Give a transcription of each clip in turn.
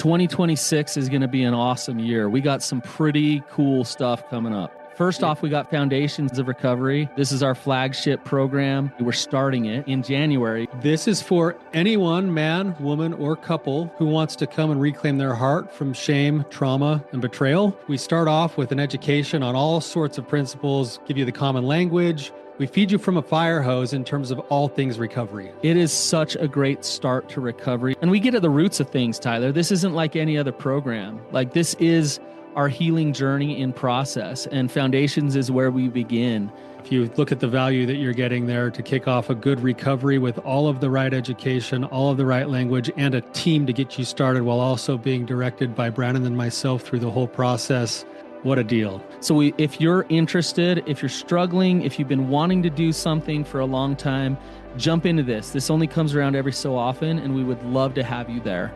2026 is going to be an awesome year. We got some pretty cool stuff coming up. First off, we got Foundations of Recovery. This is our flagship program. We're starting it in January. This is for anyone, man, woman, or couple who wants to come and reclaim their heart from shame, trauma, and betrayal. We start off with an education on all sorts of principles, give you the common language. We feed you from a fire hose in terms of all things recovery. It is such a great start to recovery. And we get at the roots of things, Tyler. This isn't like any other program. Like, this is our healing journey in process, and Foundations is where we begin. If you look at the value that you're getting there to kick off a good recovery with all of the right education, all of the right language, and a team to get you started while also being directed by Brannon and myself through the whole process, what a deal. So if you're interested, if you're struggling, if you've been wanting to do something for a long time, jump into this. This only comes around every so often, and we would love to have you there.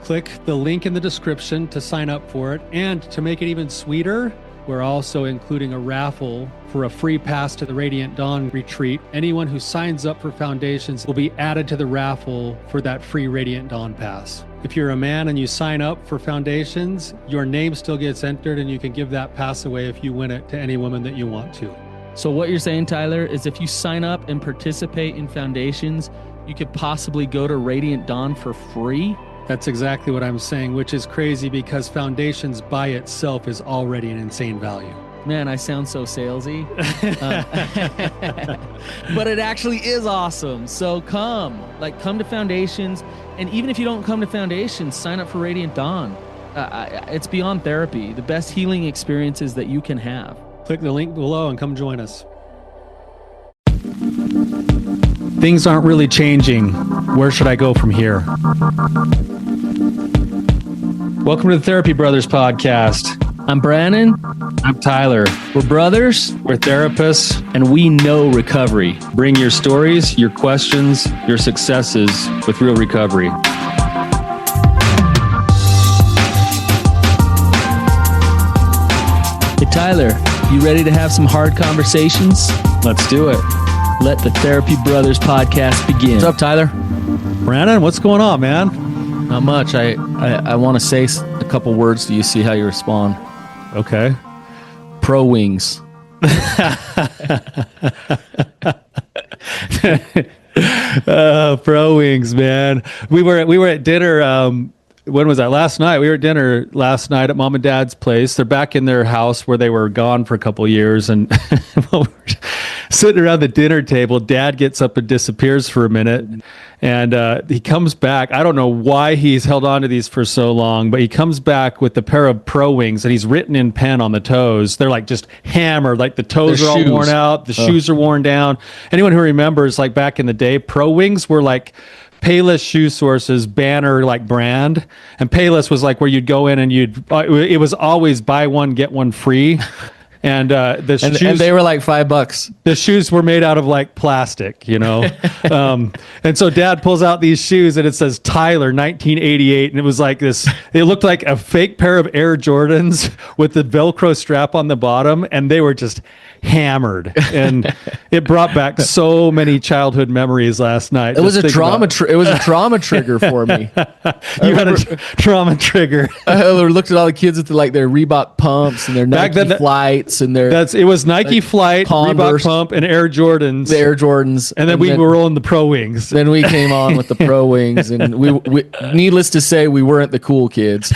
Click the link in the description to sign up for it. And to make it even sweeter, we're also including a raffle for a free pass to the Radiant Dawn retreat. Anyone who signs up for Foundations will be added to the raffle for that free Radiant Dawn pass. If you're a man and you sign up for Foundations, your name still gets entered, and you can give that pass away if you win it to any woman that you want to. So what you're saying, Tyler, is if you sign up and participate in Foundations, you could possibly go to Radiant Dawn for free? That's exactly what I'm saying, which is crazy because Foundations by itself is already an insane value. Man, I sound so salesy. But it actually is awesome. So come to Foundations. And even if you don't come to Foundations, sign up for Radiant Dawn. It's beyond therapy, the best healing experiences that you can have. Click the link below and come join us. Things aren't really changing. Where should I go from here? Welcome to the Therapy Brothers podcast. I'm Brannon. I'm Tyler. We're brothers. We're therapists. And we know recovery. Bring your stories, your questions, your successes with real recovery. Hey, Tyler, you ready to have some hard conversations? Let's do it. Let the Therapy Brothers podcast begin. What's up, Tyler? Brannon, what's going on, man? Not much. I want to say a couple words to you, see how you respond. Okay. Pro wings. Pro wings, man. We were at dinner. When was that? Last night. We were at dinner last night at Mom and Dad's place. They're back in their house where they were gone for a couple of years, and we're sitting around the dinner table. Dad gets up and disappears for a minute, and he comes back. I don't know why he's held on to these for so long, but he comes back with a pair of Pro Wings, and he's written in pen on the toes. They're like just hammered, like the toes are all worn out, the shoes are worn down. Anyone who remembers, like back in the day, Pro Wings were like Payless Shoe Source's banner like brand, and Payless was like where you'd go in and it was always buy one get one free. And the shoes, and they were like $5. The shoes were made out of like plastic, you know. And so Dad pulls out these shoes and it says Tyler 1988, and it was like this. It looked like a fake pair of Air Jordans with the Velcro strap on the bottom, and they were just hammered. And it brought back so many childhood memories last night. It was a trauma. It was a trauma trigger for me. You had a trauma trigger. I looked at all the kids with their Reebok pumps and their Nike Flights and their. It was Nike Flight, Converse, Reebok pump, and Air Jordans. The Air Jordans, and then we were rolling the Pro Wings. Then we came on with the Pro Wings, and we needless to say, we weren't the cool kids.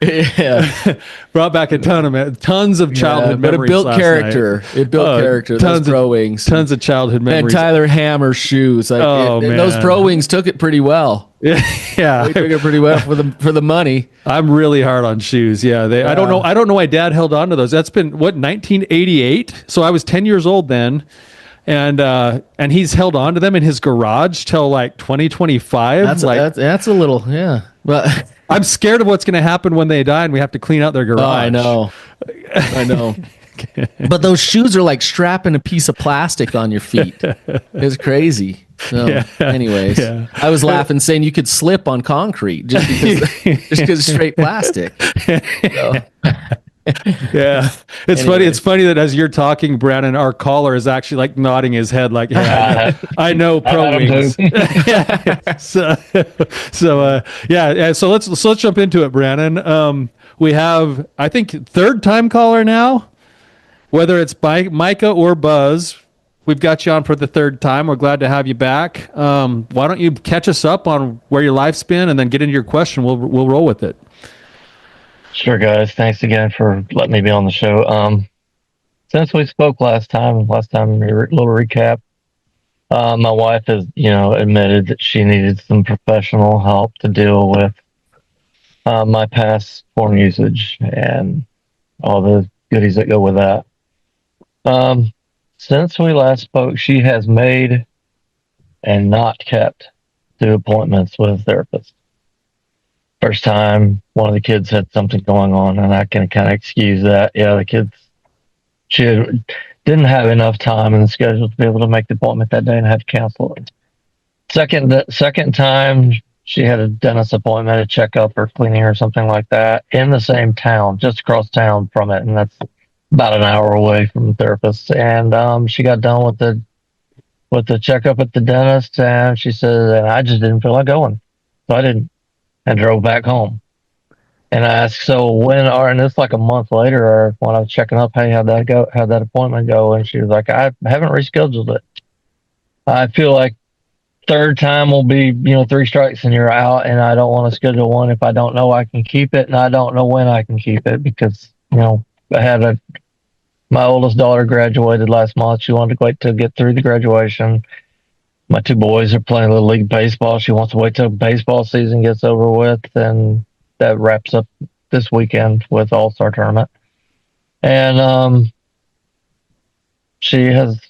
Yeah, brought back tons of childhood memories. But it built character. Night. It built character. Those Pro Wings, tons of childhood memories. And Tyler Hammer shoes. Man, those Pro Wings took it pretty well. Yeah, they took it pretty well for the money. I'm really hard on shoes. Yeah, I don't know why Dad held on to those. That's been 1988. So I was 10 years old then. And he's held on to them in his garage till like 2025. That's a little, yeah. But I'm scared of what's going to happen when they die and we have to clean out their garage. Oh, I know. But those shoes are like strapping a piece of plastic on your feet. It's crazy. So, anyways, I was laughing saying you could slip on concrete just because it's straight plastic. So. Yeah. It's funny. It's Anyways. funny that as you're talking, Brannon, our caller is actually like nodding his head like, yeah, I, I know I pro had them wings. Yeah. Yeah. So let's jump into it, Brannon. We have, I think, third time caller now, whether it's Micah or Buzz. We've got you on for the third time. We're glad to have you back. Why don't you catch us up on where your life's been and then get into your question? We'll roll with it. Sure, guys. Thanks again for letting me be on the show. Since we spoke last time, a little recap. My wife has, admitted that she needed some professional help to deal with my past porn usage and all the goodies that go with that. Since we last spoke, she has made and not kept 2 appointments with a therapist. First time, one of the kids had something going on, and I can kind of excuse that. Yeah, the kids, didn't have enough time in the schedule to be able to make the appointment that day and had to cancel it. Second time, she had a dentist appointment, a checkup or cleaning or something like that in the same town, just across town from it, and that's about an hour away from the therapist. And she got done with the checkup at the dentist, and she said, I just didn't feel like going, so I didn't, and drove back home. And I asked, so and it's like a month later, or when I was checking up, hey, how'd that go? How'd that appointment go? And she was like, I haven't rescheduled it. I feel like third time will be, 3 strikes and you're out. And I don't want to schedule one if I don't know I can keep it. And I don't know when I can keep it because, I had my oldest daughter graduated last month. She wanted to wait to get through the graduation. My 2 boys are playing Little League baseball. She wants to wait till baseball season gets over with. And that wraps up this weekend with All-Star tournament. And she has,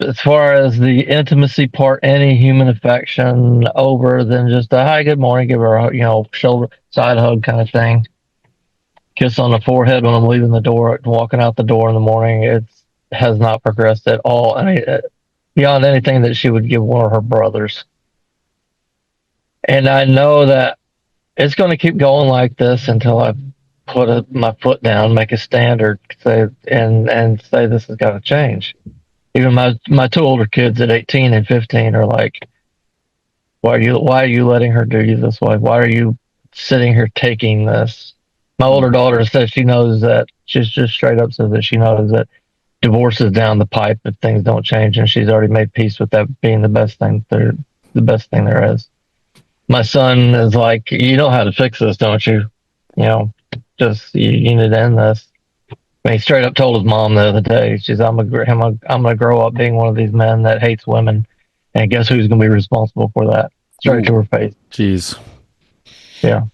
as far as the intimacy part, any human affection over than just a hi, good morning, give her a, shoulder side hug kind of thing. Kiss on the forehead when I'm leaving the door, walking out the door in the morning. It has not progressed at all. Beyond anything that she would give one of her brothers. And I know that it's going to keep going like this until I put my foot down, make a standard, say and say this has got to change. Even my 2 older kids at 18 and 15 are like, why are you letting her do you this way? Why are you sitting here taking this? My older daughter says she knows that, she's just straight up says that she knows that divorce is down the pipe if things don't change, and she's already made peace with that being the best thing there is. My son is like, you know how to fix this, don't you? Just you need to end this. He straight up told his mom the other day, I'm gonna grow up being one of these men that hates women, and guess who's gonna be responsible for that? Straight to her face. Jeez. Yeah.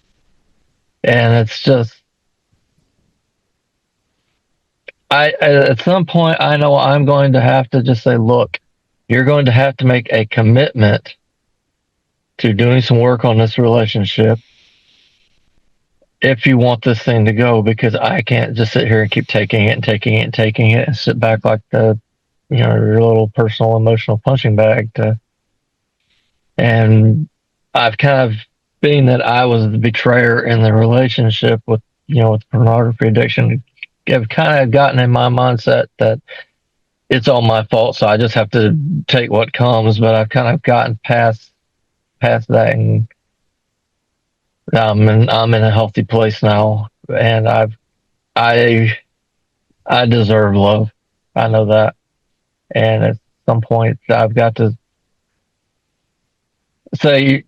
And it's just, I at some point I know I'm going to have to just say, look, you're going to have to make a commitment to doing some work on this relationship if you want this thing to go, because I can't just sit here and keep taking it and taking it and taking it and sit back like your little personal emotional punching bag and I've kind of, being that I was the betrayer in the relationship with pornography addiction, I've kind of gotten in my mindset that it's all my fault, so I just have to take what comes. But I've kind of gotten past that, and I'm in a healthy place now, and I deserve love. I know that, and at some point I've got to say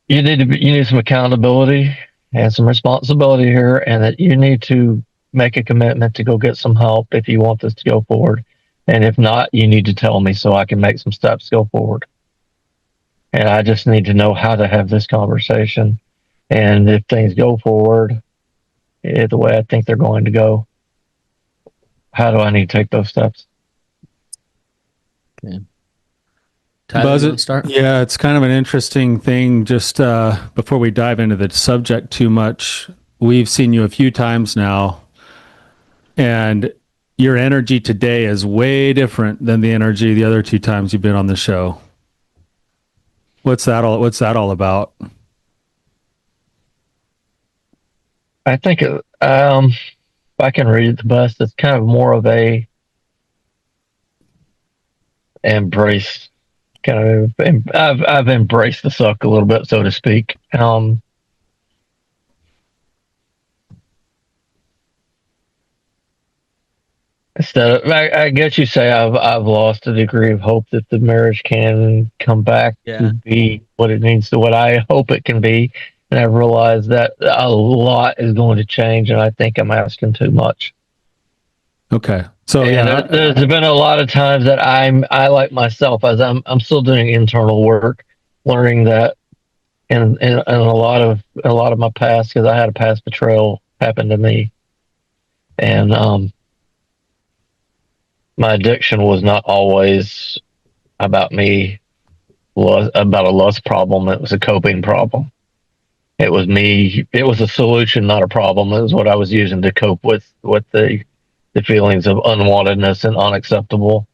you need some accountability and some responsibility here, and that you need to make a commitment to go get some help if you want this to go forward. And if not, you need to tell me so I can make some steps to go forward. And I just need to know how to have this conversation. And if things go forward the way I think they're going to go, how do I need to take those steps? Okay. Tyler, Buzz, you want to start? yeah, it's kind of an interesting thing. Just before we dive into the subject too much, we've seen you a few times now, and your energy today is way different than the energy the other 2 times you've been on the show. What's that all about? I think, I can read it the best, it's kind of more of a embrace kind of. I've embraced the suck a little bit, so to speak. Instead of, I guess you say I've lost a degree of hope that the marriage can come back to be what it needs to, what I hope it can be, and I've realized that a lot is going to change, and I think I'm asking too much. Okay, so and there's been a lot of times that I like myself as I'm still doing internal work, learning that in a lot of my past, because I had a past betrayal happen to me, and my addiction was not always about me, was about a lust problem. It was a coping problem. It was me. It was a solution, not a problem. It was what I was using to cope with the feelings of unwantedness and unacceptable.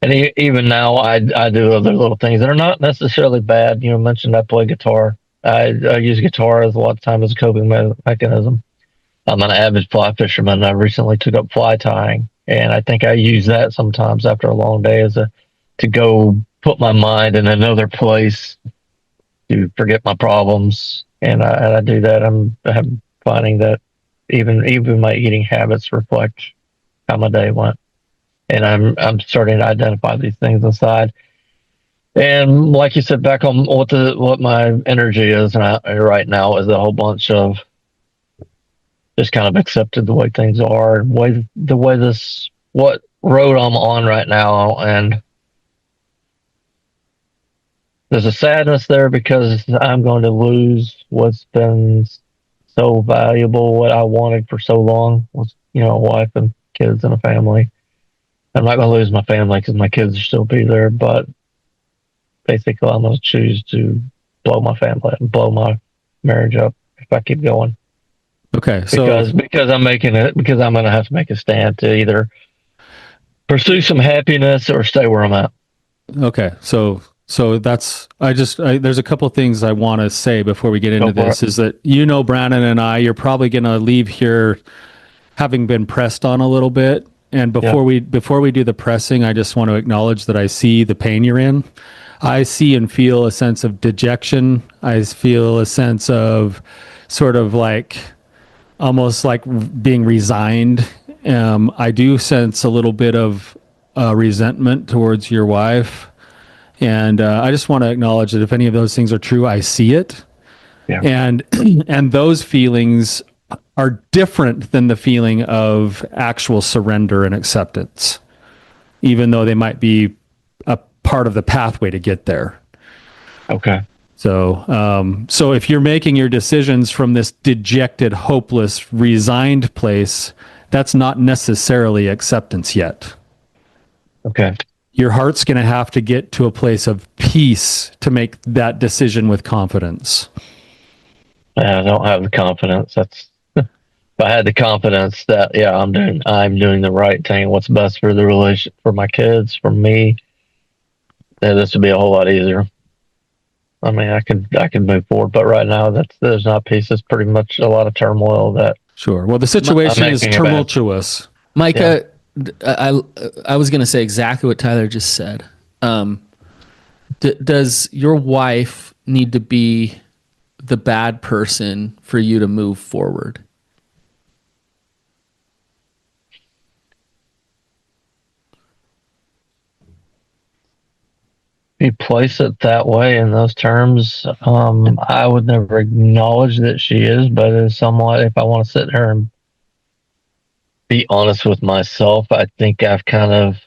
And even now, I do other little things that are not necessarily bad. You know, mentioned I play guitar. I use guitar as a lot of time as a coping mechanism. I'm an avid fly fisherman. I recently took up fly tying, and I think I use that sometimes after a long day to go put my mind in another place to forget my problems. And I do that. I'm finding that even my eating habits reflect how my day went, and I'm starting to identify these things inside. And like you said, back on what my energy is, and right now is a whole bunch of just kind of accepted the way things are, the way this, what road I'm on right now. And there's a sadness there because I'm going to lose what's been so valuable, what I wanted for so long was, you know, a wife and kids and a family. I'm not going to lose my family because my kids will still be there, but basically I'm going to choose to blow my family up and blow my marriage up if I keep going. Okay, so because I'm making it, because I'm going to have to make a stand to either pursue some happiness or stay where I'm at. Okay, so that's there's a couple of things I want to say before we get into this. Is that, you know, Brannon and I, you're probably going to leave here having been pressed on a little bit. And before we do the pressing, I just want to acknowledge that I see the pain you're in. I see and feel a sense of dejection. I feel a sense of sort of like almost like being resigned. I do sense a little bit of resentment towards your wife. And I just want to acknowledge that if any of those things are true, I see it. Yeah. And those feelings are different than the feeling of actual surrender and acceptance, even though they might be a part of the pathway to get there. Okay. So if you're making your decisions from this dejected, hopeless, resigned place, that's not necessarily acceptance yet. Okay. Your heart's going to have to get to a place of peace to make that decision with confidence. I don't have the confidence. That's, if I had the confidence that, yeah, I'm doing the right thing, what's best for the relation, for my kids, for me, then this would be a whole lot easier. I mean, I could move forward, but right now there's not peace. It's pretty much a lot of turmoil that. Sure. Well, the situation is tumultuous. Micah, yeah. I was going to say exactly what Tyler just said. Does your wife need to be the bad person for you to move forward? You place it that way in those terms, I would never acknowledge that she is, but it's somewhat, if I want to sit here and be honest with myself, I think I've kind of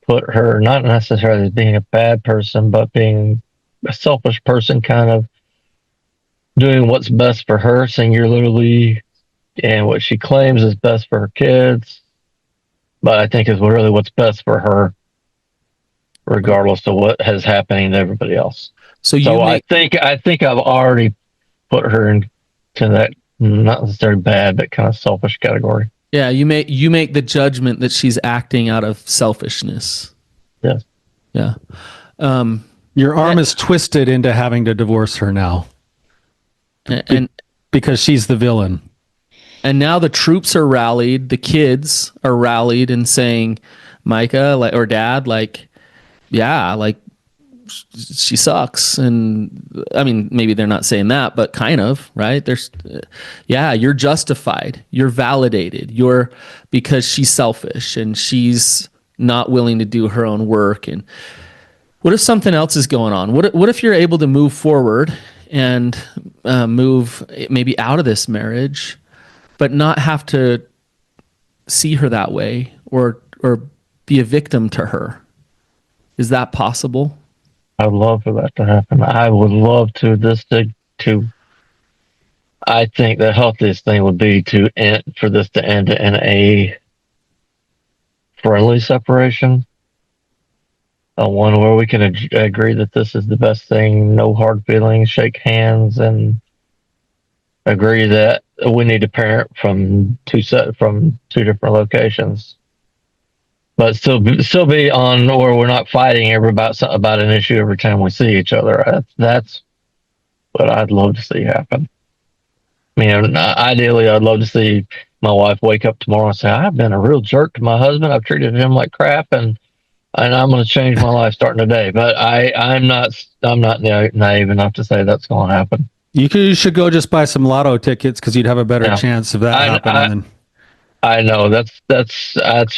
put her, not necessarily as being a bad person, but being a selfish person, kind of doing what's best for her singularly and what she claims is best for her kids, but I think is really what's best for her, regardless of what has happening to everybody else. I think I've already put her into that not necessarily bad, but kind of selfish category. Yeah, you make the judgment that she's acting out of selfishness. Yes. Yeah. Your arm is twisted into having to divorce her now, and because she's the villain. And now the troops are rallied, the kids are rallied and saying, Micah, like, or dad, like, yeah, like, she sucks. And I mean, maybe they're not saying that, but kind of, right? There's, yeah, you're justified, you're validated, because she's selfish and she's not willing to do her own work. And what if something else is going on? What if you're able to move forward and move maybe out of this marriage, but not have to see her that way or be a victim to her? Is that possible? I'd love for that to happen. I would love to. I think the healthiest thing would be for this to end in a friendly separation, one where we can agree that this is the best thing, no hard feelings, shake hands, and agree that we need to parent from two different locations, but still be on, or we're not fighting about an issue every time we see each other. That's what I'd love to see happen. I mean, ideally, I'd love to see my wife wake up tomorrow and say, "I've been a real jerk to my husband. I've treated him like crap, and I'm going to change my life starting today." But I'm not naive enough to say that's going to happen. You should go just buy some lotto tickets because you'd have a better chance of that happening. I know that's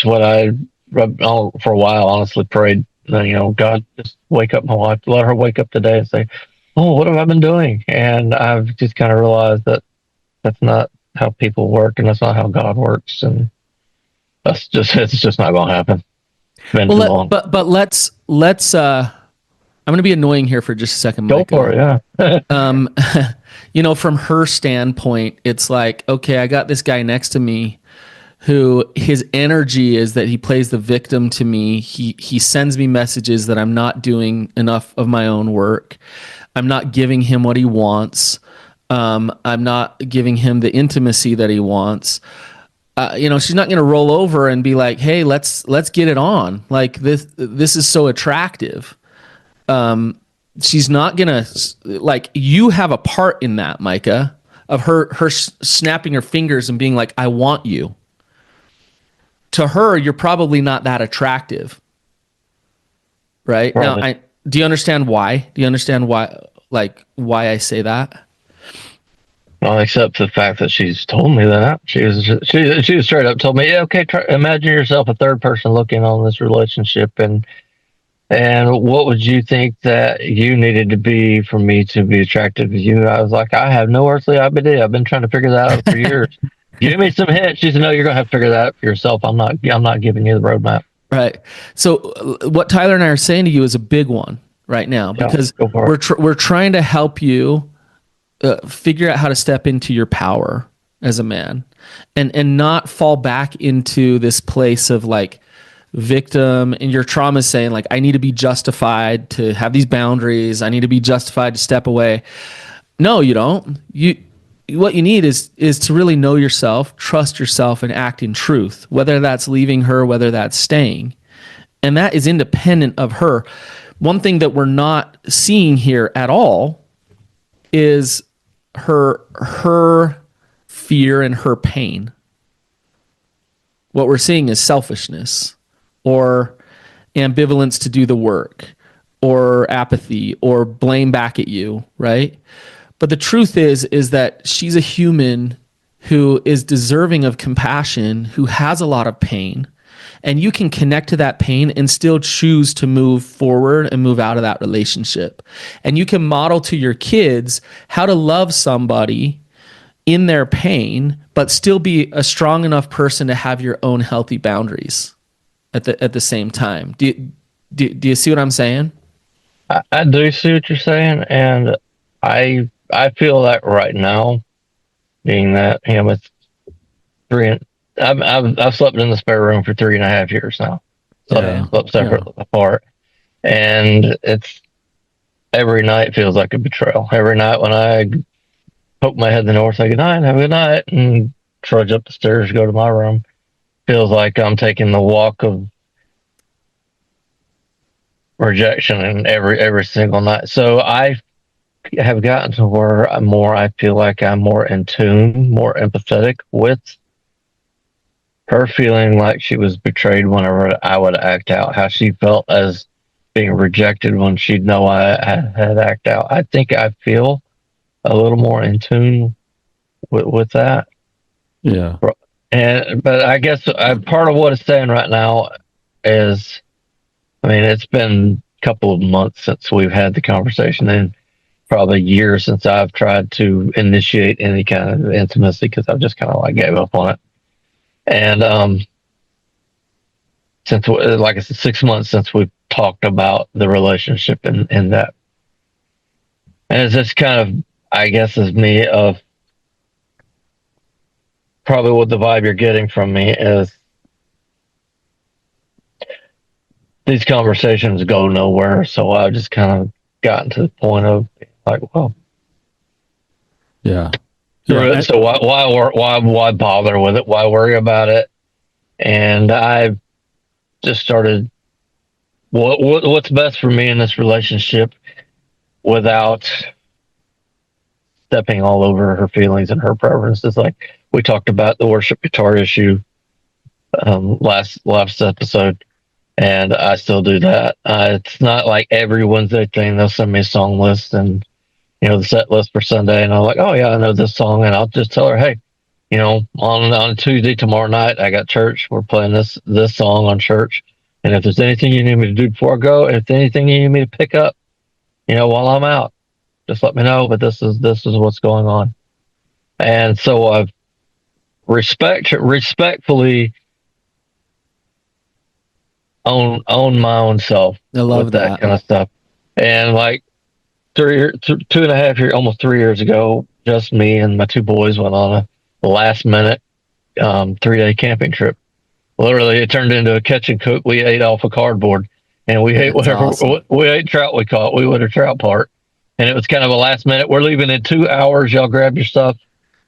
what I for a while honestly prayed. God, just wake up my wife, let her wake up today and say, "Oh, what have I been doing?" And I've just kind of realized that that's not how people work, and that's not how God works, and it's just not going to happen. Well, but let's I'm going to be annoying here for just a second, Go Micah. for it, yeah. From her standpoint, it's like, okay, I got this guy next to me who his energy is that he plays the victim to me. He sends me messages that I'm not doing enough of my own work. I'm not giving him what he wants. I'm not giving him the intimacy that he wants. She's not going to roll over and be like, "Hey, let's get it on." Like this is so attractive. She's not going to, like, you have a part in that, Micah, of her snapping her fingers and being like, "I want you." To her, you're probably not that attractive. Right? Probably. Now, do you understand why? Do you understand why I say that? Well, except for the fact that she's told me that she was straight up told me, "Yeah, okay, imagine yourself a third person looking on this relationship, and what would you think that you needed to be for me to be attracted to you?" I was like, "I have no earthly idea. I've been trying to figure that out for years." Give me some hints. She said, "No, you're gonna have to figure that out for yourself. I'm not giving you the roadmap." Right. So what Tyler and I are saying to you is a big one right now, because we're trying to help you figure out how to step into your power as a man, and not fall back into this place of like victim, and your trauma is saying like, I need to be justified to have these boundaries. I need to be justified to step away. No, you don't. What you need is to really know yourself, trust yourself, and act in truth, whether that's leaving her, whether that's staying. And that is independent of her. One thing that we're not seeing here at all is her fear and her pain. What we're seeing is selfishness or ambivalence to do the work or apathy or blame back at you, right? But the truth is that she's a human who is deserving of compassion, who has a lot of pain, and you can connect to that pain and still choose to move forward and move out of that relationship. And you can model to your kids how to love somebody in their pain, but still be a strong enough person to have your own healthy boundaries at the same time. Do you see what I'm saying? I do see what you're saying, and I feel that right now, being that it's I've slept in the spare room for 3.5 years now. Slept separate apart, and it's every night feels like a betrayal. Every night when I poke my head in the door, say goodnight, have a good night, and trudge up the stairs, go to my room, feels like I'm taking the walk of rejection and every single night. So I have gotten to where I feel like I'm more in tune, more empathetic with her feeling like she was betrayed whenever I would act out, how she felt as being rejected when she'd know I had act out. I think I feel a little more in tune with that. Yeah. But I guess part of what it's saying right now is, I mean, it's been a couple of months since we've had the conversation, and probably years since I've tried to initiate any kind of intimacy because I've just kind of like gave up on it. And since, like I said, 6 months since we've talked about the relationship and that, and it's just kind of, I guess, is me of probably what the vibe you're getting from me is these conversations go nowhere. So I've just kind of gotten to the point of like, well, Yeah. Yeah. so why bother with it? Why worry about it? And I just started what's best for me in this relationship without stepping all over her feelings and her preferences. Like we talked about the worship guitar issue last episode, and I still do that. It's not like every Wednesday thing they'll send me a song list and the set list for Sunday, and I'm like, oh yeah, I know this song, and I'll just tell her, hey, on Tuesday tomorrow night I got church. We're playing this song on church, and if there's anything you need me to do before I go, if anything you need me to pick up, while I'm out, just let me know. But this is what's going on, and so I've respectfully own my own self. I love with that kind of stuff. And like 2.5 years, almost 3 years ago, just me and my two boys went on a last minute 3-day camping trip. Literally, it turned into a catch and cook. We ate off a cardboard, and we ate whatever we ate trout we caught. We went a trout park, and it was kind of a last minute. We're leaving in 2 hours. Y'all grab your stuff,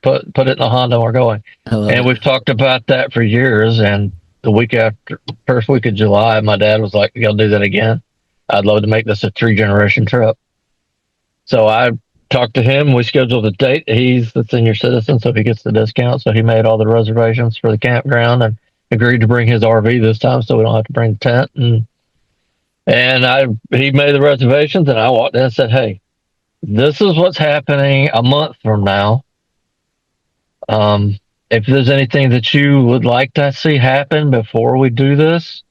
put it in the Honda. We're going. And we've talked about that for years. And the week after, first week of July, my dad was like, "Y'all do that again? I'd love to make this a 3-generation trip." So I talked to him. We scheduled a date. He's the senior citizen, so he gets the discount. So he made all the reservations for the campground and agreed to bring his RV this time, so we don't have to bring the tent. And he made the reservations, and I walked in and said, "Hey, this is what's happening a month from now. If there's anything that you would like to see happen before we do this,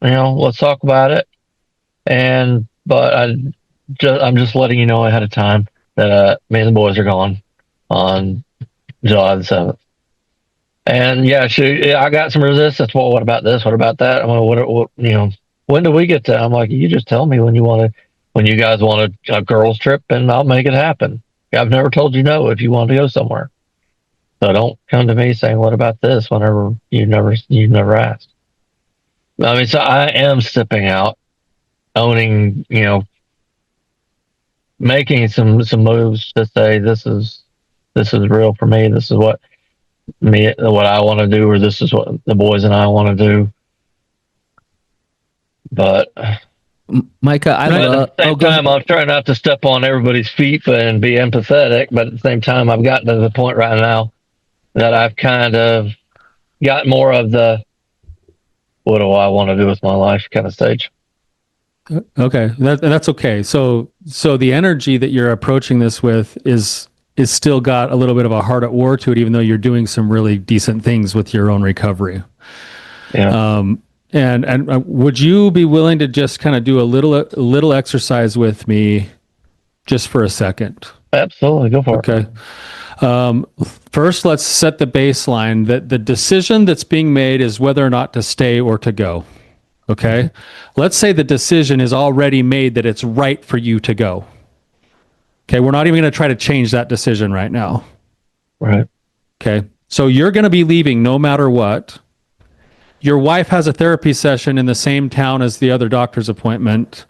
let's talk about it." But I'm just letting you know ahead of time that me and the boys are gone on July the 7th. And yeah, I got some resistance. Well, what about this? What about that? I'm like, what when do we get to? I'm like, you just tell me when you guys want a girls trip, and I'll make it happen. I've never told you no if you want to go somewhere. So don't come to me saying, what about this? Whenever you've never asked. I mean, so I am stepping out, owning, making some moves to say this is real for me. This is what I want to do, or this is what the boys and I want to do. But Micah, at the same time, I'm trying not to step on everybody's feet and be empathetic. But at the same time, I've gotten to the point right now that I've kind of got more of the what do I want to do with my life kind of stage. Okay, that's okay. So the energy that you're approaching this with is still got a little bit of a heart at war to it, even though you're doing some really decent things with your own recovery. Yeah. And would you be willing to just kind of do a little exercise with me, just for a second? Absolutely, go for it. Okay. First, let's set the baseline that the decision that's being made is whether or not to stay or to go. Okay. Let's say the decision is already made that it's right for you to go. Okay. We're not even going to try to change that decision right now. Right. Okay. So you're going to be leaving no matter what. Your wife has a therapy session in the same town as the other doctor's appointment,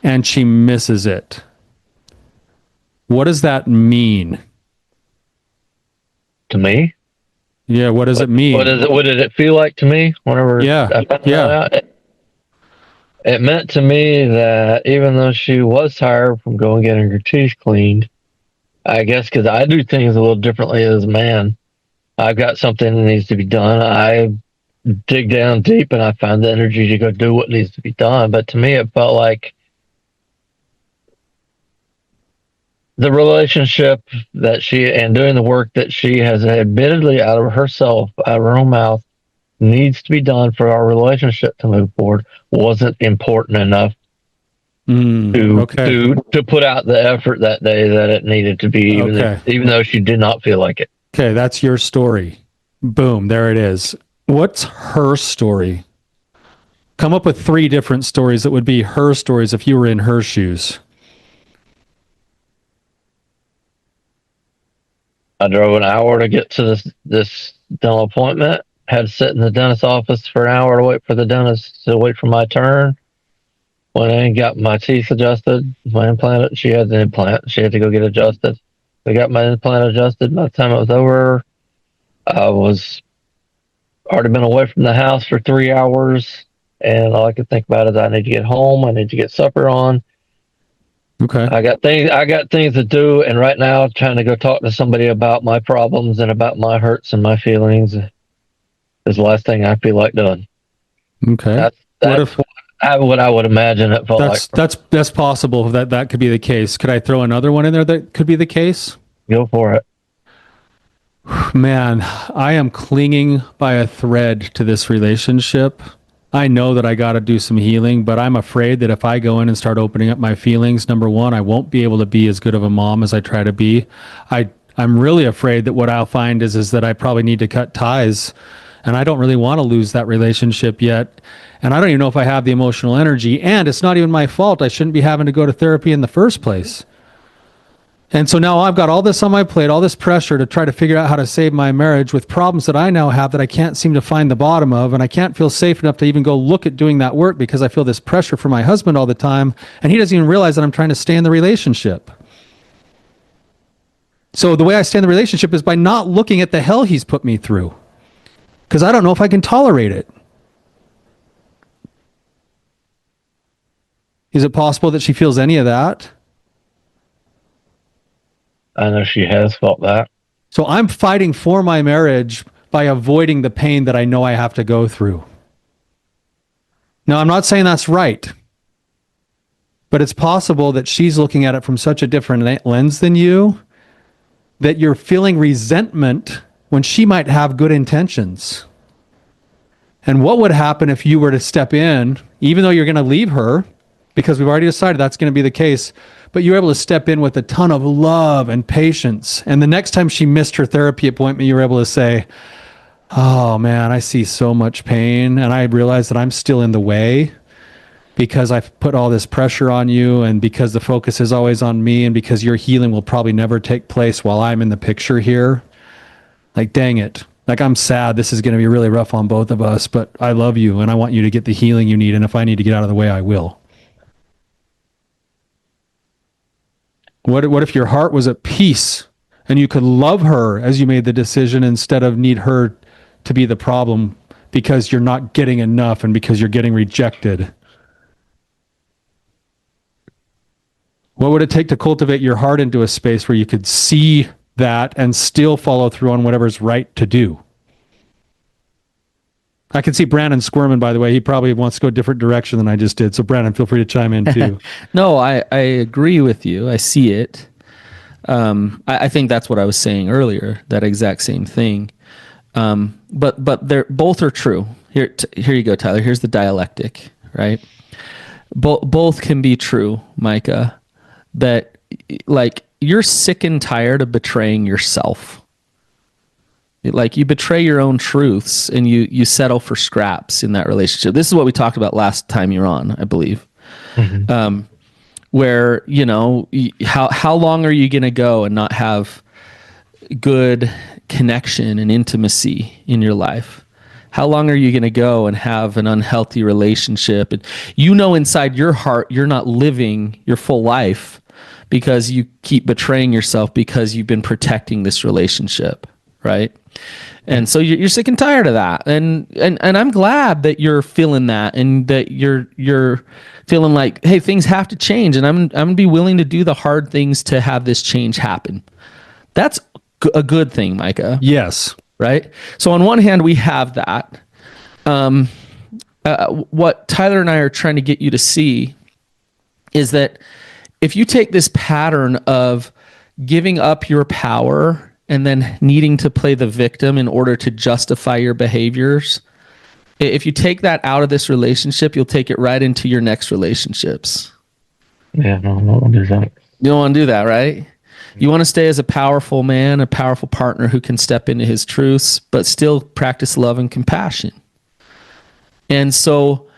and she misses it. What does that mean? To me? Yeah, what does it mean? What did it feel like to me whenever I found that out? It meant to me that even though she was tired from going getting her teeth cleaned, I guess because I do things a little differently as a man, I've got something that needs to be done. I dig down deep and I find the energy to go do what needs to be done. But to me, it felt like the relationship that she and doing the work that she has admittedly out of herself, out of her own mouth, needs to be done for our relationship to move forward wasn't important enough Okay. to put out the effort that day that it needed to be, even though she did not feel like it. Okay, that's your story. Boom, there it is. What's her story? Come up with 3 different stories that would be her stories if you were in her shoes. I drove an hour to get to this dental appointment. Had to sit in the dentist's office for an hour to wait for the dentist to wait for my turn. Went in, got my teeth adjusted, my implant. She had the implant. She had to go get adjusted. I got my implant adjusted. By the time it was over, I was already been away from the house for 3 hours, and all I could think about is I need to get home. I need to get supper on. Okay. I got things to do, and right now, trying to go talk to somebody about my problems and about my hurts and my feelings is the last thing I feel like doing. Okay. That's what I would imagine it felt like. That's possible that could be the case. Could I throw another one in there that could be the case? Go for it. Man, I am clinging by a thread to this relationship. I know that I got to do some healing, but I'm afraid that if I go in and start opening up my feelings, number one, I won't be able to be as good of a mom as I try to be. I'm really afraid that what I'll find is that I probably need to cut ties, and I don't really want to lose that relationship yet. And I don't even know if I have the emotional energy, and it's not even my fault. I shouldn't be having to go to therapy in the first place. And so now I've got all this on my plate, all this pressure to try to figure out how to save my marriage with problems that I now have that I can't seem to find the bottom of. And I can't feel safe enough to even go look at doing that work because I feel this pressure from my husband all the time. And he doesn't even realize that I'm trying to stay in the relationship. So the way I stay in the relationship is by not looking at the hell he's put me through, because I don't know if I can tolerate it. Is it possible that she feels any of that? I know she has felt that. So I'm fighting for my marriage by avoiding the pain that I know I have to go through. Now, I'm not saying that's right, but it's possible that she's looking at it from such a different lens than you that you're feeling resentment when she might have good intentions. And what would happen if you were to step in, even though you're going to leave her, because we've already decided that's going to be the case, but you were able to step in with a ton of love and patience. And the next time she missed her therapy appointment, you were able to say, oh man, I see so much pain. And I realize that I'm still in the way because I've put all this pressure on you, and because the focus is always on me, and because your healing will probably never take place while I'm in the picture here. Like, dang it. Like, I'm sad. This is going to be really rough on both of us, but I love you and I want you to get the healing you need. And if I need to get out of the way, I will. What if your heart was at peace and you could love her as you made the decision instead of need her to be the problem because you're not getting enough and because you're getting rejected? What would it take to cultivate your heart into a space where you could see that and still follow through on whatever's right to do? I can see Brannon squirming, by the way. He probably wants to go a different direction than I just did. So Brannon, feel free to chime in too. No, I agree with you. I see it. I think that's what I was saying earlier, that exact same thing. But they're both are true. Here you go, Tyler. Here's the dialectic, right? Both can be true, Micah. That, like, you're sick and tired of betraying yourself. Like, you betray your own truths and you settle for scraps in that relationship. This is what we talked about last time you're on, I believe. Mm-hmm. Where, you know, how long are you going to go and not have good connection and intimacy in your life? How long are you going to go and have an unhealthy relationship? And you know, inside your heart, you're not living your full life because you keep betraying yourself because you've been protecting this relationship. right? And so you're sick and tired of that, and I'm glad that you're feeling that, and that you're feeling like, hey, things have to change, and I'm gonna be willing to do the hard things to have this change happen. That's a good thing, Micah. Yes. Right. So on one hand, we have that. What Tyler and I are trying to get you to see is that if you take this pattern of giving up your power and then needing to play the victim in order to justify your behaviors, if you take that out of this relationship, you'll take it right into your next relationships. Yeah, no, I don't want to do that. You don't want to do that, right? You want to stay as a powerful man, a powerful partner who can step into his truths, but still practice love and compassion. And so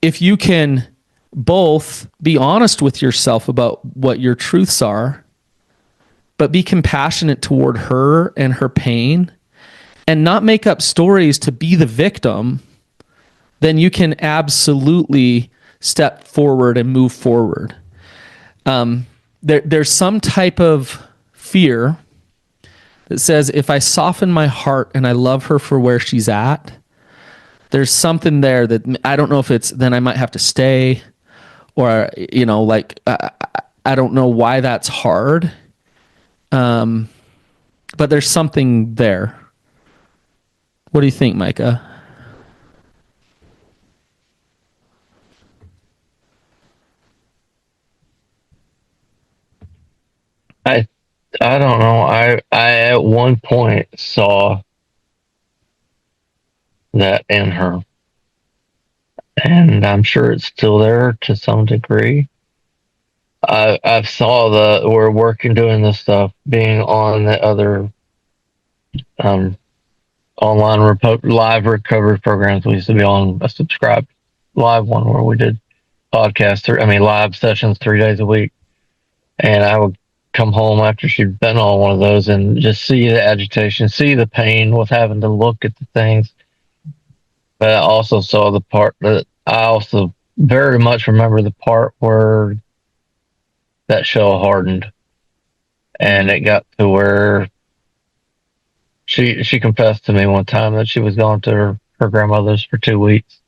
if you can both be honest with yourself about what your truths are, but be compassionate toward her and her pain, and not make up stories to be the victim, then you can absolutely step forward and move forward. There's some type of fear that says, if I soften my heart and I love her for where she's at, there's something there that I don't know if it's, then I might have to stay, or, you know, like, I don't know why that's hard. But there's something there. What do you think, Micah? I don't know. I at one point saw that in her, and I'm sure it's still there to some degree. I've saw we're working doing this stuff, being on the other online live recovery programs. We used to be on a subscribed live one where we did live sessions 3 days a week, and I would come home after she'd been on one of those and just see the agitation, see the pain with having to look at the things. But I also saw the part that I also very much remember the part where that shell hardened, and it got to where she confessed to me one time that she was going to her grandmother's for 2 weeks.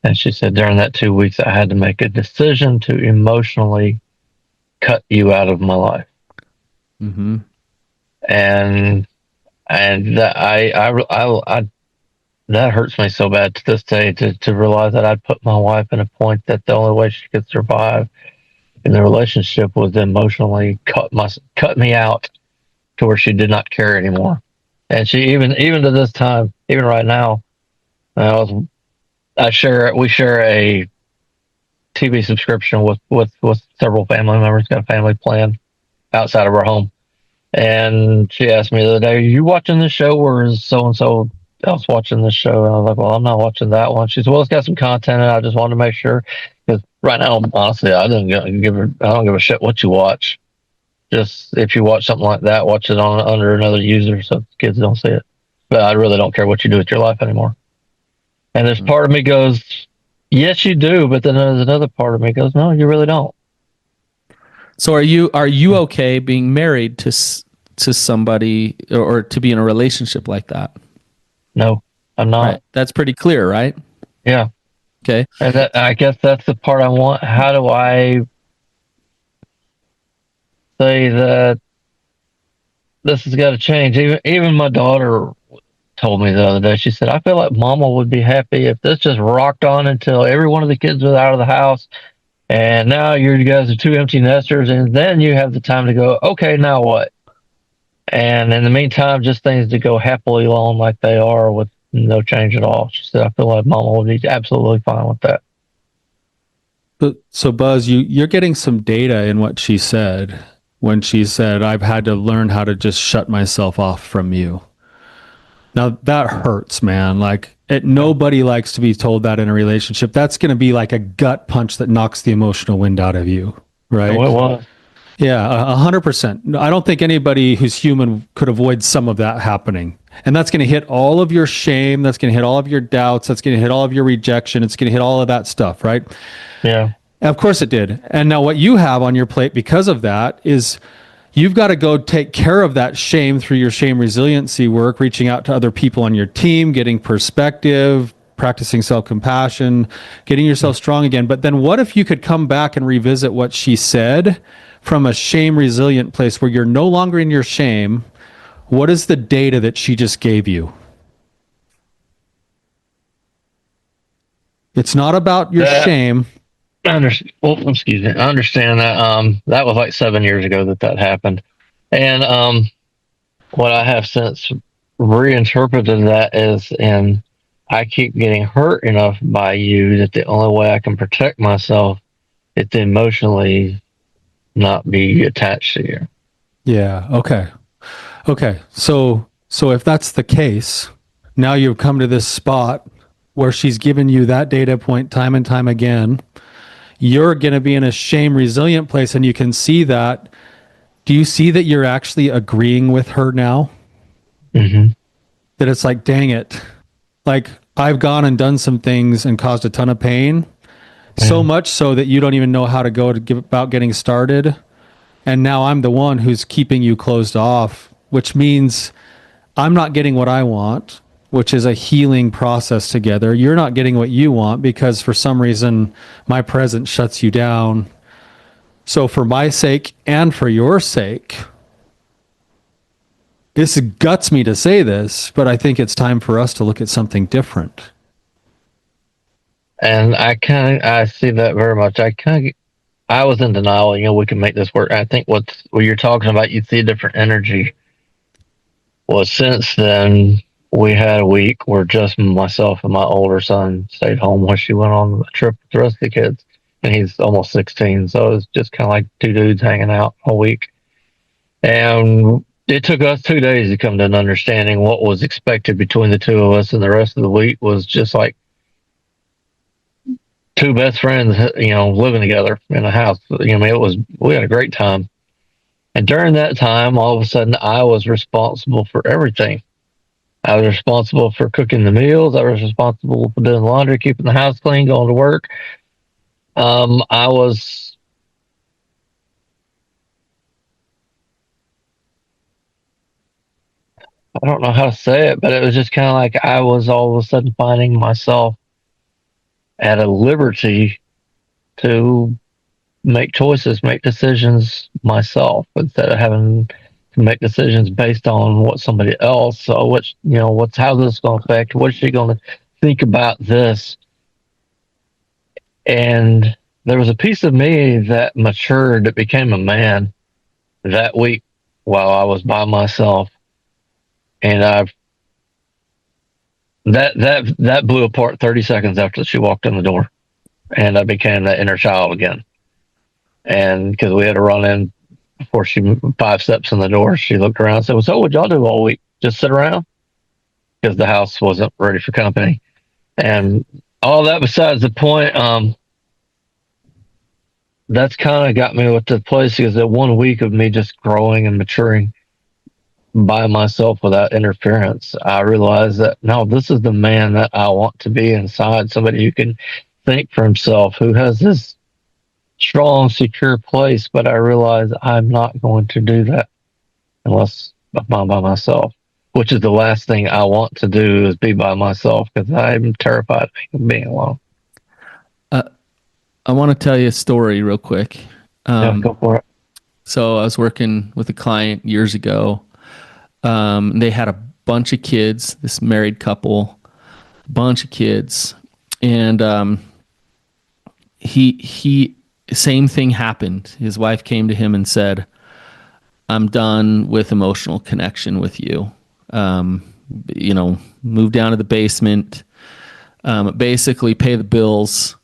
And she said during that 2 weeks, I had to make a decision to emotionally cut you out of my life. Mm-hmm. And I that hurts me so bad to this day to realize that I'd put my wife in a point that the only way she could survive in the relationship was to emotionally cut me out to where she did not care anymore. And she even to this time, even right now, we share a TV subscription with several family members, got a family plan outside of our home. And she asked me the other day, "Are you watching this show, or is so and so else watching this show?" And I was like, "Well, I'm not watching that one." She said, "Well, it's got some content, and I just wanted to make sure." Because right now, honestly, I don't give a shit what you watch. Just if you watch something like that, watch it under another user so kids don't see it. But I really don't care what you do with your life anymore. And there's part of me goes, yes, you do. But then there's another part of me goes, no, you really don't. So are you okay being married to somebody, or to be in a relationship like that? No, I'm not. Right. That's pretty clear, right? Yeah. Okay. And I guess that's the part I want. How do I say that this has got to change? Even my daughter told me the other day, she said, I feel like mama would be happy if this just rocked on until every one of the kids was out of the house, and now you guys are two empty nesters, and then you have the time to go, okay, now what? And in the meantime, just things to go happily along like they are with no change at all. She said, I feel like mama would be absolutely fine with that. So Buzz, you're getting some data in what she said when she said, I've had to learn how to just shut myself off from you. Now that hurts, man. Like nobody likes to be told that in a relationship. That's going to be like a gut punch that knocks the emotional wind out of you, right? Oh, it was. Yeah, 100%. I don't think anybody who's human could avoid some of that happening. And that's going to hit all of your shame. That's going to hit all of your doubts. That's going to hit all of your rejection. It's going to hit all of that stuff, right? Yeah. And of course it did. And now what you have on your plate because of that is You've got to go take care of that shame through your shame resiliency work, reaching out to other people on your team, getting perspective, practicing self-compassion, getting yourself strong again. But then what if you could come back and revisit what she said from a shame resilient place where you're no longer in your shame? What is the data that she just gave you? It's not about your shame. Excuse me. I understand that. That was like 7 years ago that happened, and what I have since reinterpreted that is, and I keep getting hurt enough by you that the only way I can protect myself is to emotionally not be attached to you. Yeah. Okay. Okay. So if that's the case, now you've come to this spot where she's given you that data point time and time again. You're going to be in a shame resilient place, and you can see that. Do you see that you're actually agreeing with her now? Mm-hmm. That it's like, dang it. Like, I've gone and done some things and caused a ton of pain. Yeah. So much so that you don't even know how to go to give about getting started. And now I'm the one who's keeping you closed off, which means I'm not getting what I want, which is a healing process together. You're not getting what you want because for some reason my presence shuts you down. So for my sake and for your sake, this guts me to say this, but I think it's time for us to look at something different. And I see that very much. I was in denial. We can make this work. I think what you're talking about, you see a different energy. Well, since then, we had a week where just myself and my older son stayed home while she went on a trip with the rest of the kids. And he's almost 16. So it was just kind of like two dudes hanging out a week. And it took us 2 days to come to an understanding. What was expected between the two of us, and the rest of the week was just like two best friends, living together in a house. We had a great time. And during that time, all of a sudden, I was responsible for everything. I was responsible for cooking the meals. I was responsible for doing laundry, keeping the house clean, going to work. I don't know how to say it, but it was just kind of like I was all of a sudden finding myself at a liberty to make choices, make decisions myself, instead of having to make decisions based on what somebody else. So how's this going to affect? What's she going to think about this? And there was a piece of me that matured, that became a man that week while I was by myself. And that blew apart 30 seconds after she walked in the door, and I became that inner child again. And because we had to run in before she 5 steps in the door, she looked around and said, "So what'd y'all do all week? Just sit around?" Because the house wasn't ready for company. And all that besides the point, that's kind of got me with the place, because that 1 week of me just growing and maturing by myself without interference, I realized that no, this is the man that I want to be inside. Somebody who can think for himself, who has this strong, secure place. But I realize I'm not going to do that unless I'm by myself, which is the last thing I want to do, is be by myself, because I'm terrified of being alone. I want to tell you a story real quick. Yeah, go for it. So I was working with a client years ago. They had a bunch of kids, this married couple, bunch of kids. And he same thing happened. His wife came to him and said, "I'm done with emotional connection with you. Move down to the basement, basically pay the bills,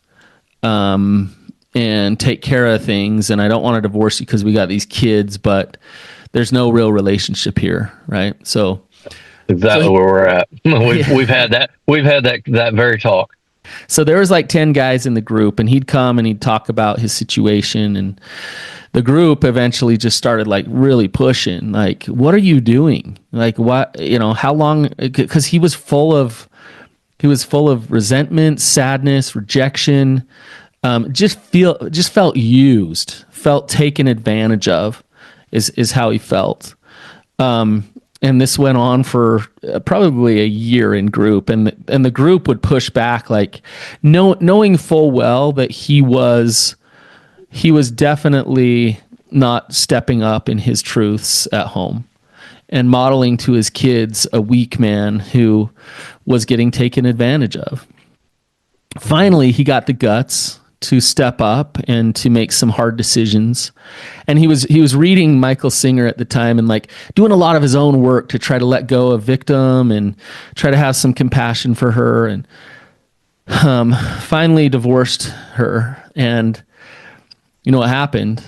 and take care of things. And I don't want to divorce you because we got these kids, but there's no real relationship here." Right. So exactly where we're at. We've had that very talk. So there was like 10 guys in the group, and he'd come and he'd talk about his situation, and the group eventually just started like really pushing, like, "What are you doing? Like, what, how long?" Because he was full of resentment, sadness, rejection, just felt used, felt taken advantage of. is how he felt. And this went on for probably a year in group, and the group would push back, like knowing full well that he was definitely not stepping up in his truths at home and modeling to his kids a weak man who was getting taken advantage of. Finally, he got the guts to step up and to make some hard decisions. And he was reading Michael Singer at the time and like doing a lot of his own work to try to let go of victim and try to have some compassion for her, and finally divorced her. And you know what happened?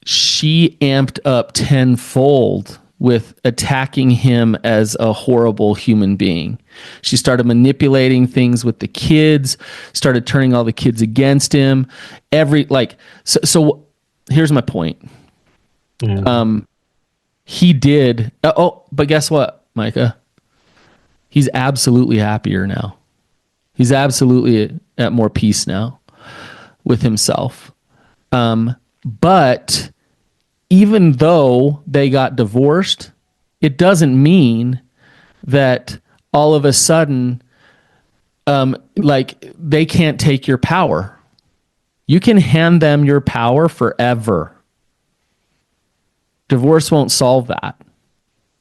She amped up tenfold with attacking him as a horrible human being. She started manipulating things with the kids, started turning all the kids against him. So here's my point. He did. But guess what, Micah? He's absolutely happier now. He's absolutely at more peace now with himself. But even though they got divorced, it doesn't mean that all of a sudden, like they can't take your power. You can hand them your power forever. Divorce won't solve that.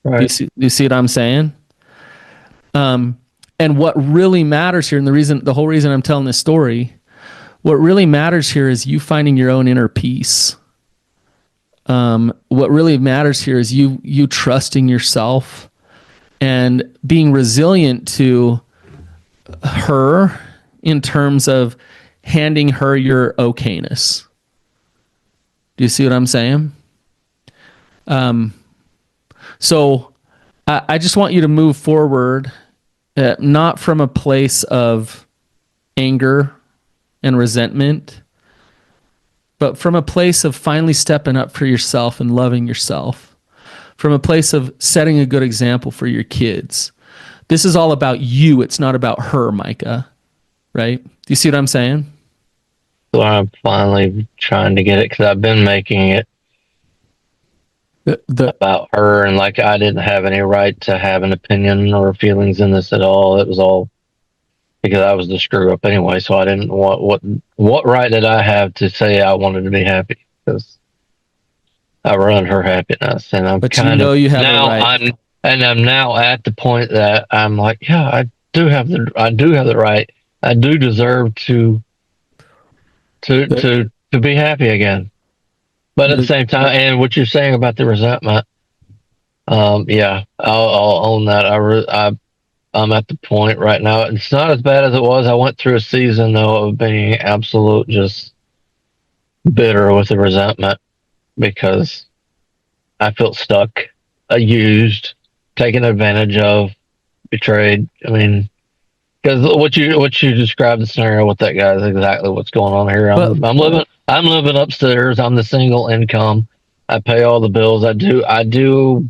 Right. Do you see what I'm saying? And what really matters here, and the whole reason I'm telling this story, what really matters here is you finding your own inner peace. What really matters here is you trusting yourself and being resilient to her in terms of handing her your okayness. Do you see what I'm saying? So I just want you to move forward, not from a place of anger and resentment, but from a place of finally stepping up for yourself and loving yourself, from a place of setting a good example for your kids. This is all about you. It's not about her, Micah. Right? Do you see what I'm saying? So I'm finally trying to get it, because I've been making it about her, and like I didn't have any right to have an opinion or feelings in this at all. It was all because I was the screw up anyway. So I didn't want what right did I have to say I wanted to be happy? Because I ruined her happiness, and I'm kind of you have now a right. I'm now at the point that I'm like, yeah, I do have the right. I do deserve to be happy again. But at the same time, and what you're saying about the resentment, yeah, I'll own that. I'm at the point right now. It's not as bad as it was. I went through a season though of being absolute just bitter with the resentment, because I felt stuck, used, taken advantage of, betrayed. I mean, because what you described the scenario with that guy is exactly what's going on here. I'm living upstairs. I'm the single income. I pay all the bills. I do.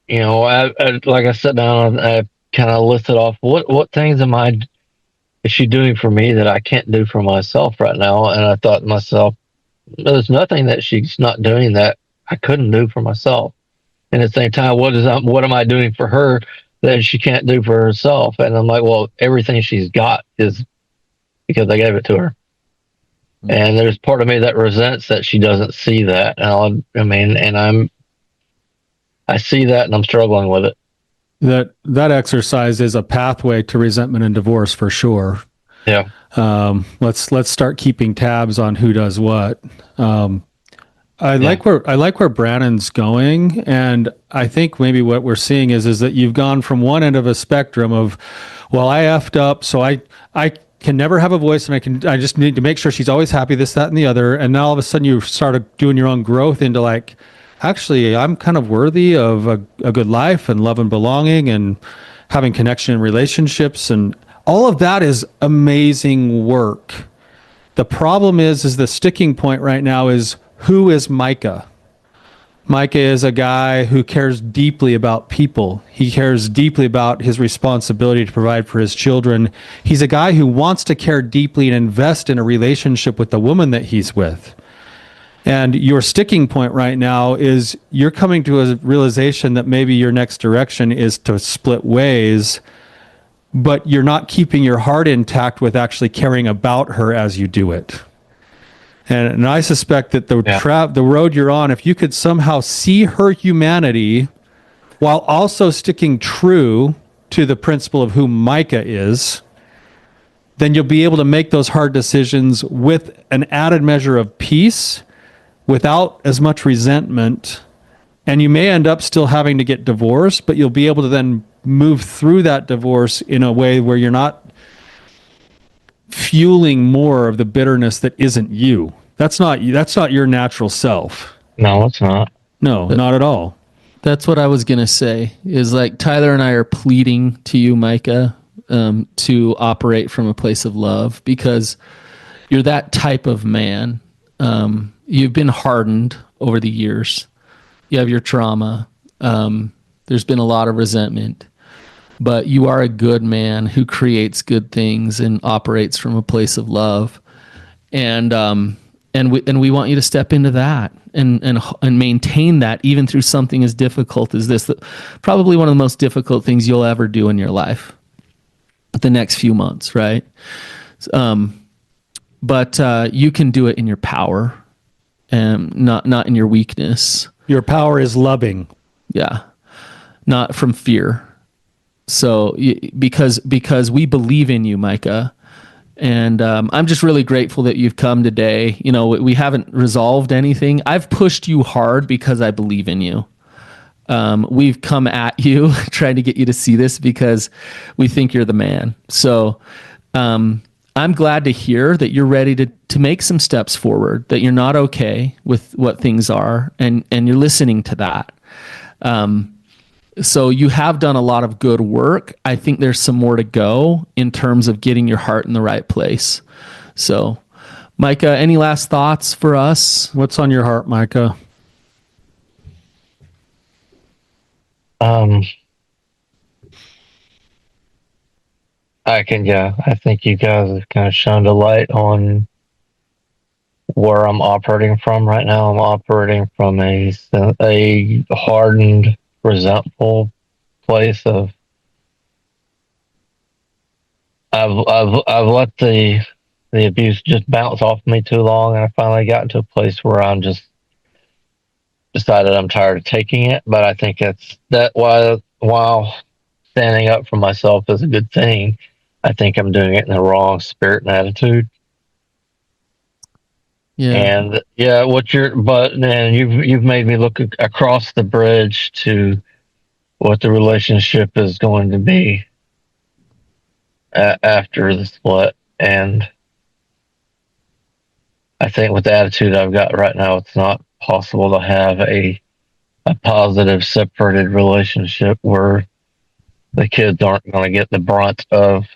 You know, I like I sat down and I kind of listed off what things is she doing for me that I can't do for myself right now? And I thought to myself, there's nothing that she's not doing that I couldn't do for myself. And at the same time, what am I doing for her that she can't do for herself? And I'm like, well, everything she's got is because I gave it to her. Mm-hmm. And there's part of me that resents that she doesn't see that. And I see that and I'm struggling with it. That exercise is a pathway to resentment and divorce for sure. Yeah. Let's start keeping tabs on who does what. I like where Brannon's going, and I think maybe what we're seeing is that you've gone from one end of a spectrum of, well, I effed up, so I can never have a voice, and I just need to make sure she's always happy, this, that, and the other. And now all of a sudden you started doing your own growth into like, actually, I'm kind of worthy of a good life and love and belonging and having connection in relationships, and all of that is amazing work. The problem is the sticking point right now is, who is Micah? Micah is a guy who cares deeply about people. He cares deeply about his responsibility to provide for his children. He's a guy who wants to care deeply and invest in a relationship with the woman that he's with. And your sticking point right now is you're coming to a realization that maybe your next direction is to split ways, but you're not keeping your heart intact with actually caring about her as you do it. And I suspect that the road you're on, if you could somehow see her humanity while also sticking true to the principle of who Micah is, then you'll be able to make those hard decisions with an added measure of peace, without as much resentment. And you may end up still having to get divorced, but you'll be able to then move through that divorce in a way where you're not fueling more of the bitterness that isn't you. That's not your natural self. No, it's not. No, not at all. That's what I was going to say, is like Tyler and I are pleading to you, Micah, to operate from a place of love, because you're that type of man. You've been hardened over the years. You have your trauma. There's been a lot of resentment, but you are a good man who creates good things and operates from a place of love. And we want you to step into that and maintain that even through something as difficult as this, probably one of the most difficult things you'll ever do in your life, the next few months, right? But you can do it in your power and not in your weakness. Your power is loving. Yeah. Not from fear. So because we believe in you, Micah. And I'm just really grateful that you've come today. You know, we haven't resolved anything. I've pushed you hard because I believe in you. We've come at you trying to get you to see this because we think you're the man. So I'm glad to hear that you're ready to make some steps forward, that you're not okay with what things are, and you're listening to that. So you have done a lot of good work. I think there's some more to go in terms of getting your heart in the right place. So, Micah, any last thoughts for us? What's on your heart, Micah? I think you guys have kind of shined a light on where I'm operating from right now. I'm operating from a hardened, resentful place of I've let the abuse just bounce off me too long, and I finally got to a place where I'm just decided I'm tired of taking it. But I think while standing up for myself is a good thing, I think I'm doing it in the wrong spirit and attitude. Yeah. And you've made me look across the bridge to what the relationship is going to be after the split. And I think with the attitude I've got right now, it's not possible to have a positive separated relationship where the kids aren't going to get the brunt of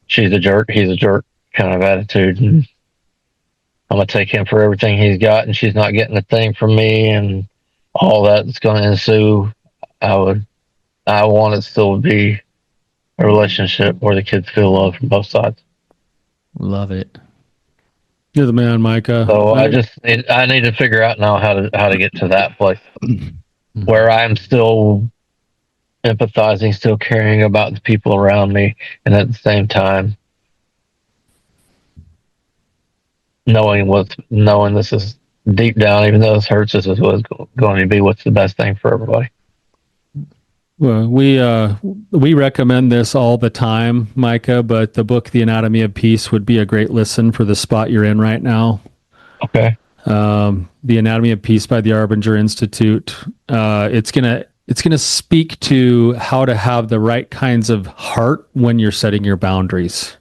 she's a jerk, he's a jerk kind of attitude. And I'm going to take him for everything he's got, and she's not getting a thing from me, and all that's going to ensue. I want it still to be a relationship where the kids feel love from both sides. Love it. You're the man, Micah. So I need to figure out now how to get to that place where I'm still empathizing, still caring about the people around me, and at the same time knowing this is deep down, even though this hurts, this is what's going to be what's the best thing for everybody. Well, we recommend this all the time, Micah, but the book The Anatomy of Peace would be a great listen for the spot you're in right now. Okay. The Anatomy of Peace by the Arbinger Institute. It's gonna speak to how to have the right kinds of heart when you're setting your boundaries,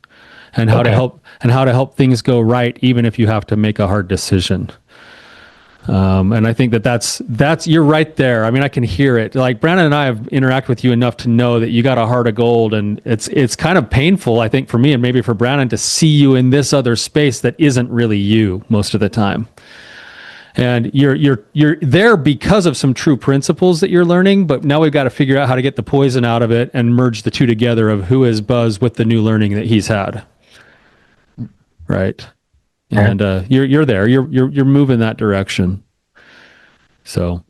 and how to help things go right, even if you have to make a hard decision. And I think that's you're right there. I mean, I can hear it. Like Brannon and I have interacted with you enough to know that you got a heart of gold, and it's kind of painful, I think, for me and maybe for Brannon to see you in this other space that isn't really you most of the time. And you're there because of some true principles that you're learning, but now we've got to figure out how to get the poison out of it and merge the two together of who is Buzz with the new learning that he's had. Right. And you're there. You're moving that direction. So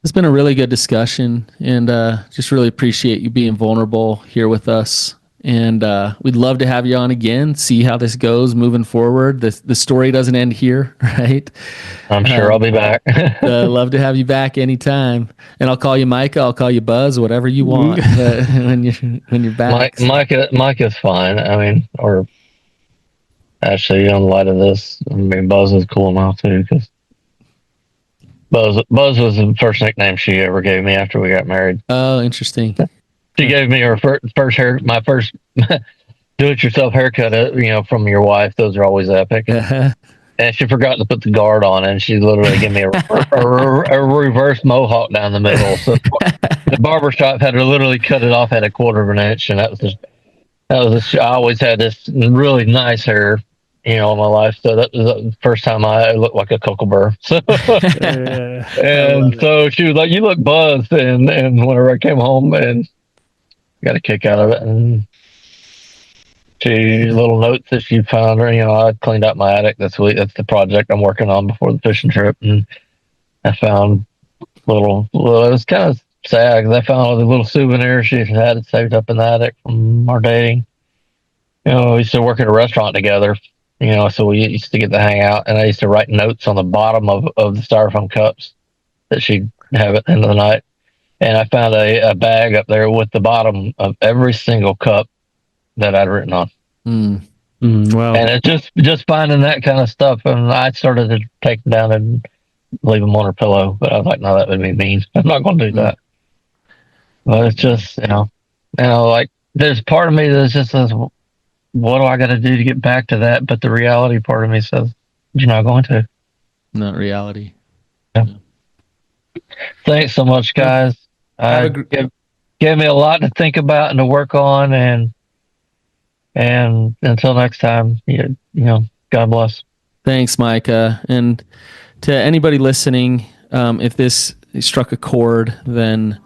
it's been a really good discussion, and just really appreciate you being vulnerable here with us. And we'd love to have you on again, see how this goes moving forward. The story doesn't end here, right? I'm sure I'll be back. Love to have you back anytime. And I'll call you Micah, I'll call you Buzz, whatever you want when you're back. Mike is fine. I mean, or actually, on the light of this, I mean, Buzz is cool now too, because Buzz was the first nickname she ever gave me after we got married. Oh, interesting. She gave me her my first do-it-yourself haircut, from your wife. Those are always epic. And she forgot to put the guard on, and she literally gave me a reverse mohawk down the middle. So the barbershop had to literally cut it off at 1/4 of an inch, and I always had this really nice hair, all my life. So that was the first time I looked like a cocklebur. So, and so she was like, "You look buzzed," and whenever I came home and got a kick out of it, and she little notes that she found her. I cleaned out my attic this week. That's the project I'm working on before the fishing trip, and I found little. It was kind of sad because I found all the little souvenirs she had saved up in the attic from our dating. We used to work at a restaurant together. So we used to get to hang out, and I used to write notes on the bottom of the styrofoam cups that she'd have at the end of the night. And I found a bag up there with the bottom of every single cup that I'd written on. Wow. And it's just finding that kind of stuff. And I started to take them down and leave them on her pillow. But I was like, no, that would be mean. I'm not going to do that. But it's just, like there's part of me that just says, what do I got to do to get back to that? But the reality part of me says, you're not going to. Not reality. Yeah. Thanks so much, guys. Gave me a lot to think about and to work on, and until next time, God bless. Thanks, Micah. And to anybody listening, if this struck a chord, then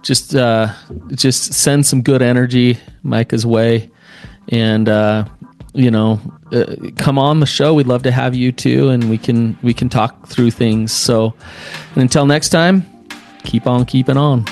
just send some good energy Micah's way, and come on the show. We'd love to have you too, and we can talk through things. So, and until next time, keep on keeping on.